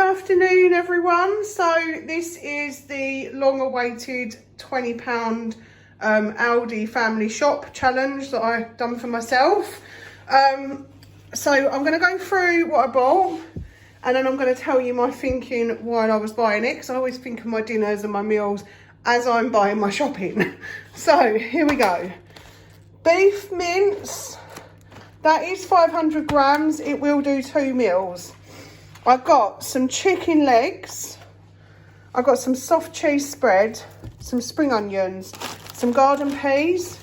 afternoon, everyone. So this is the long-awaited £20 Aldi family shop challenge that I've done for myself. So I'm going to go through what I bought, and then I'm going to tell you my thinking while I was buying it, because I always think of my dinners and my meals as I'm buying my shopping. So here we go. Beef mince, that is 500 grams. It will do 2 meals. I've got some chicken legs, I've got some soft cheese spread, some spring onions, some garden peas,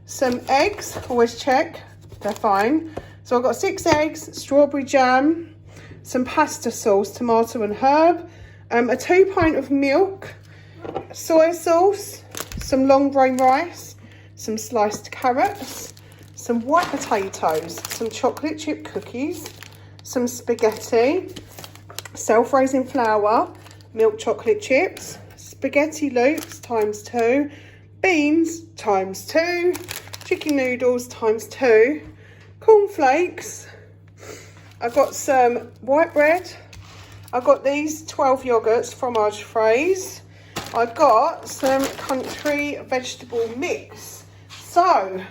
some eggs, always check, they're fine. So I've got 6 eggs, strawberry jam, some pasta sauce, tomato and herb, a 2 pint of milk, soy sauce, some long grain rice, some sliced carrots, some white potatoes, some chocolate chip cookies, some spaghetti, self-raising flour, milk chocolate chips, spaghetti loops ×2, beans ×2, chicken noodles ×2, cornflakes. I've got some white bread. I've got these 12 yogurts, fromage fraise. I've got some country vegetable mix. So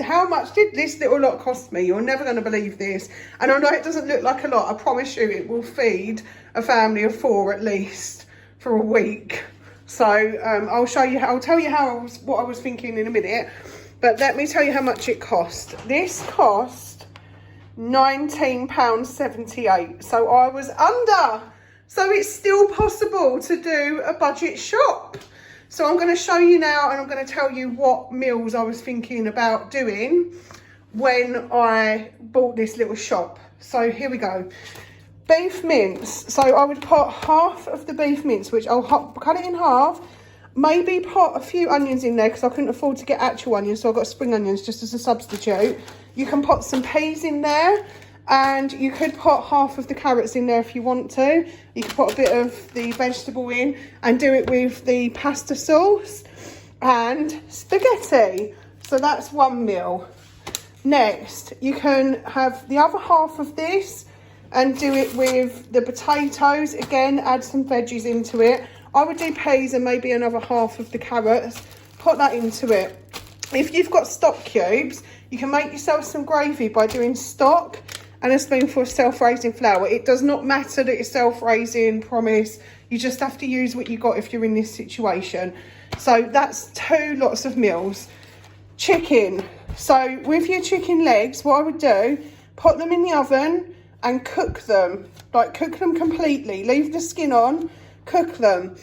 how much did this little lot cost me? You're never going to believe this. And I know it doesn't look like a lot. I promise you it will feed a family of 4 at least for a week. So I'll tell you what I was thinking in a minute. But let me tell you how much it cost. This cost £19.78. So I was under. So it's still possible to do a budget shop. So I'm going to show you now, and I'm going to tell you what meals I was thinking about doing when I bought this little shop. So here we go. Beef mince. So I would put half of the beef mince, which I'll cut it in half. Maybe put a few onions in there because I couldn't afford to get actual onions. So I got spring onions just as a substitute. You can put some peas in there. And you could put half of the carrots in there if you want to. You could put a bit of the vegetable in and do it with the pasta sauce and spaghetti. So that's one meal. Next, you can have the other half of this and do it with the potatoes. Again, add some veggies into it. I would do peas and maybe another half of the carrots. Put that into it. If you've got stock cubes, you can make yourself some gravy by doing stock and a spoonful of self-raising flour. It does not matter that it's self-raising, promise. You just have to use what you got if you're in this situation. So that's 2 lots of meals. Chicken. So with your chicken legs, what I would do, put them in the oven and cook them. Like cook them completely. Leave the skin on, cook them.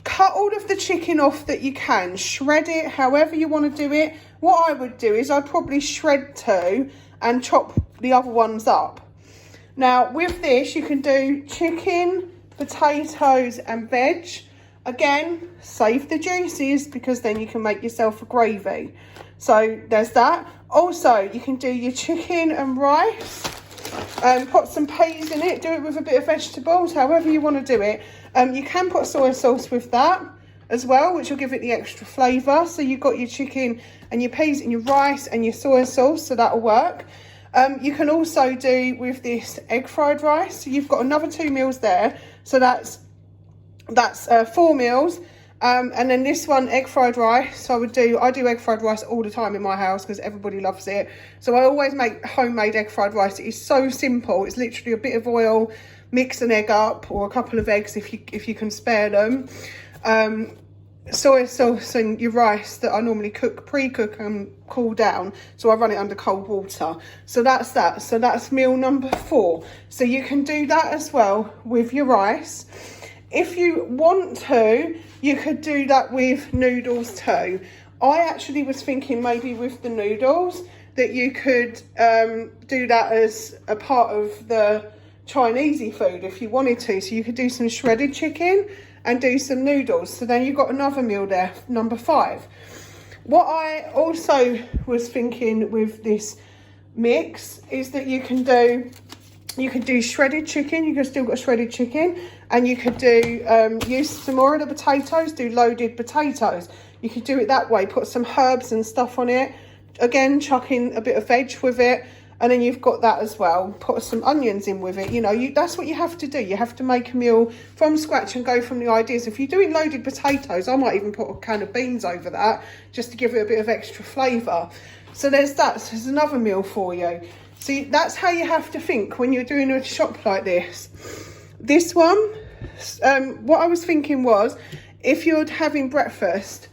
Cut all of the chicken off that you can. Shred it however you want to do it. What I would do is I'd probably shred 2 and chop the other ones up. Now with this you can do chicken, potatoes and veg. Again, save the juices because then you can make yourself a gravy. So there's that. Also you can do your chicken and rice and put some peas in it. Do it with a bit of vegetables, however you want to do it. You can put soy sauce with that as well, which will give it the extra flavour. So you've got your chicken and your peas and your rice and your soy sauce, so that'll work. You can also do with this egg fried rice. So you've got another 2 meals there. So that's 4 meals. And then this one, egg fried rice. So I do egg fried rice all the time in my house because everybody loves it. So I always make homemade egg fried rice. It is so simple. It's literally a bit of oil, mix an egg up, or a couple of eggs if you can spare them. Soy sauce and your rice that I normally pre-cook and cool down. So I run it under cold water. So that's that. So that's meal number 4. So you can do that as well with your rice. If you want to, you could do that with noodles too. I actually was thinking maybe with the noodles that you could do that as a part of the Chinese food if you wanted to. So you could do some shredded chicken and do some noodles. So then you've got another meal there, number 5. What I also was thinking with this mix is that you can do shredded chicken. You can still got shredded chicken, and you could do use some more of the potatoes, do loaded potatoes. You could do it that way, put some herbs and stuff on it. Again, chuck in a bit of veg with it. And then you've got that as well. Put some onions in with it. You know, that's what you have to do. You have to make a meal from scratch and go from the ideas. If you're doing loaded potatoes, I might even put a can of beans over that just to give it a bit of extra flavour. So there's that. So there's another meal for you. See, that's how you have to think when you're doing a shop like this. This one, what I was thinking was, if you're having breakfast,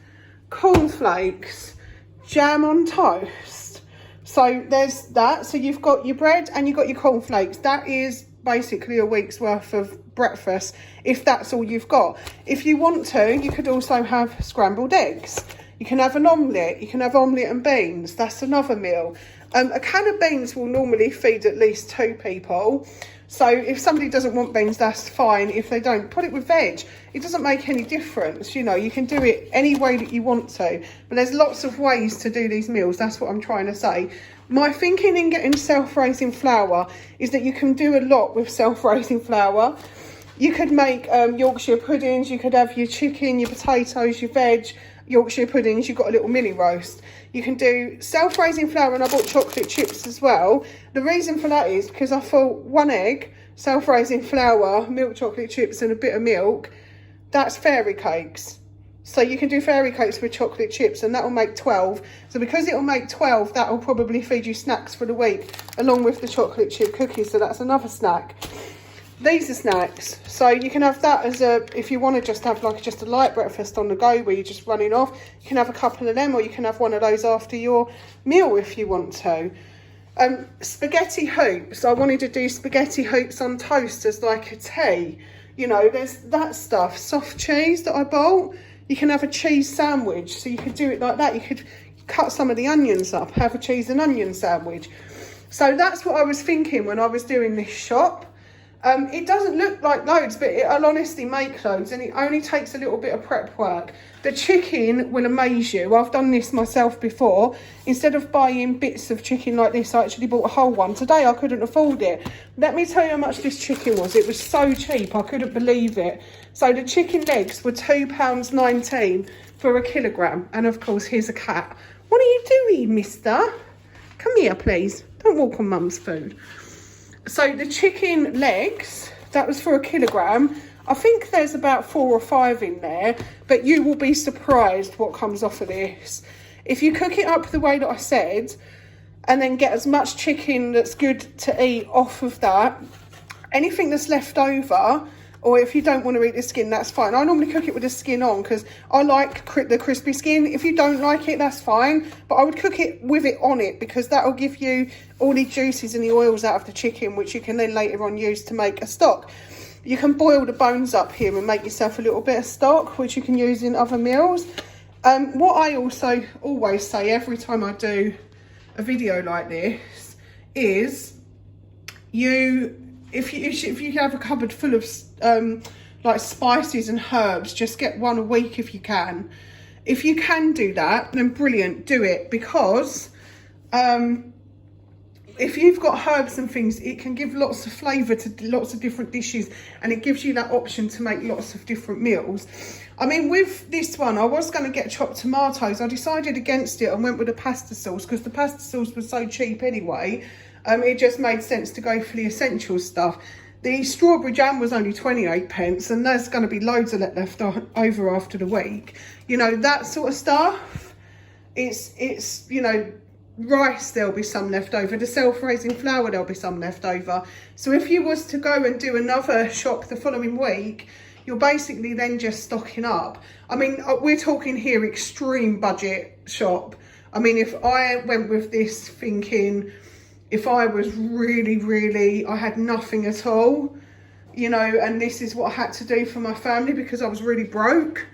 cornflakes, jam on toast. So there's that. So you've got your bread and you've got your cornflakes. That is basically a week's worth of breakfast, if that's all you've got. If you want to, you could also have scrambled eggs. You can have an omelette. You can have omelette and beans. That's another meal. A can of beans will normally feed at least 2 people. So if somebody doesn't want beans, that's fine. If they don't, put it with veg. It doesn't make any difference. You know, you can do it any way that you want to. But there's lots of ways to do these meals. That's what I'm trying to say. My thinking in getting self-raising flour is that you can do a lot with self-raising flour. You could make Yorkshire puddings. You could have your chicken, your potatoes, your veg, Yorkshire puddings. You've got a little mini roast. You can do self-raising flour, and I bought chocolate chips as well. The reason for that is because I thought 1 egg, self-raising flour, milk chocolate chips and a bit of milk, that's fairy cakes. So you can do fairy cakes with chocolate chips, and that will make 12. So because it will make 12, that will probably feed you snacks for the week, along with the chocolate chip cookies. So that's another snack. These are snacks, so you can have that as a, if you want to just have like just a light breakfast on the go where you're just running off, you can have a couple of them, or you can have one of those after your meal if you want to. Spaghetti hoops, I wanted to do spaghetti hoops on toast as like a tea. You know, there's that stuff. Soft cheese that I bought, you can have a cheese sandwich, so you could do it like that. You could cut some of the onions up, have a cheese and onion sandwich. So that's what I was thinking when I was doing this shop. It doesn't look like loads, but I'll honestly make loads, and it only takes a little bit of prep work. The chicken will amaze you. I've done this myself before. Instead of buying bits of chicken like this, I actually bought a whole one. Today I couldn't afford it. Let me tell you how much this chicken was. It was so cheap, I couldn't believe it. So the chicken legs were £2.19 for a kilogram. And of course, here's a cat. What are you doing, mister? Come here, please. Don't walk on mum's food. So the chicken legs, that was for a kilogram. I think there's about 4 or 5 in there, but you will be surprised what comes off of this. If you cook it up the way that I said, and then get as much chicken that's good to eat off of that, anything that's left over, or if you don't want to eat the skin, that's fine. I normally cook it with the skin on because I like the crispy skin. If you don't like it, that's fine. But I would cook it with it on it because that will give you all the juices and the oils out of the chicken, which you can then later on use to make a stock. You can boil the bones up here and make yourself a little bit of stock, which you can use in other meals. What I also always say every time I do a video like this is if you have a cupboard full of like spices and herbs, just get one a week if you can. If you can do that, then brilliant, do it, because if you've got herbs and things, it can give lots of flavour to lots of different dishes, and it gives you that option to make lots of different meals. I mean, with this one, I was going to get chopped tomatoes. I decided against it and went with the pasta sauce because the pasta sauce was so cheap anyway. It just made sense to go for the essential stuff. The strawberry jam was only 28p, and there's going to be loads of that left over after the week. You know, that sort of stuff. It's you know, rice, there'll be some left over. The self-raising flour, there'll be some left over. So if you was to go and do another shop the following week, you're basically then just stocking up. I mean, we're talking here extreme budget shop. I mean, if I went with this thinking, if I was really, I had nothing at all, you know, and this is what I had to do for my family because I was really broke,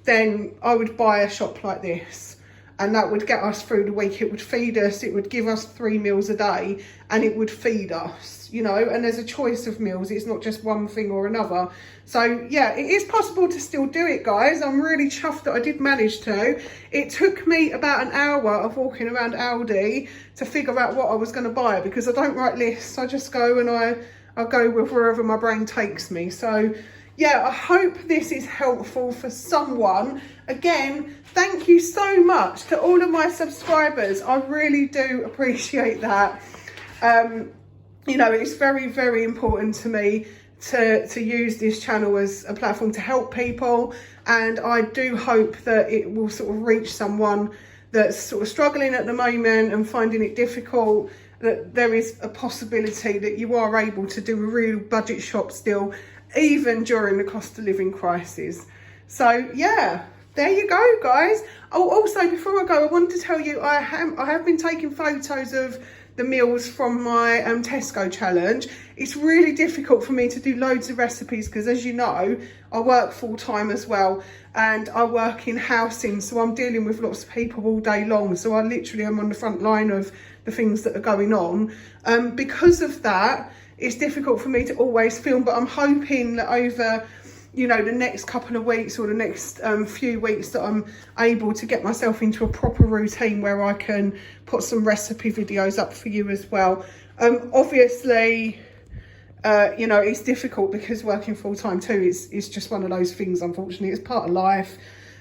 then I would buy a shop like this. And that would get us through the week. It would feed us, it would give us 3 meals a day, and it would feed us, you know, and there's a choice of meals. It's not just one thing or another. So yeah, it is possible to still do it, guys. I'm really chuffed that I did manage to. It took me about an hour of walking around Aldi to figure out what I was going to buy, because I don't write lists. I just go and I go with wherever my brain takes me. So yeah, I hope this is helpful for someone. Again, thank you so much to all of my subscribers. I really do appreciate that. You know, it's very, very important to me to use this channel as a platform to help people, and I do hope that it will sort of reach someone that's sort of struggling at the moment and finding it difficult, that there is a possibility that you are able to do a real budget shop still, even during the cost of living crisis. So yeah, there you go, guys. Oh, also before I go, I wanted to tell you I have been taking photos of the meals from my Tesco challenge. It's really difficult for me to do loads of recipes because, as you know, I work full time as well, and I work in housing, so I'm dealing with lots of people all day long. So I literally am on the front line of the things that are going on. Because of that, it's difficult for me to always film, but I'm hoping that over, you know, the next couple of weeks or the next few weeks that I'm able to get myself into a proper routine where I can put some recipe videos up for you as well. Obviously, you know, it's difficult because working full time too, it's just one of those things, unfortunately. It's part of life.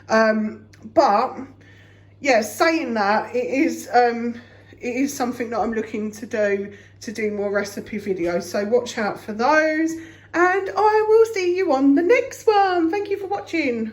But yeah, saying that, it is something that I'm looking to do more recipe videos. So watch out for those. And I will see you on the next one. Thank you for watching.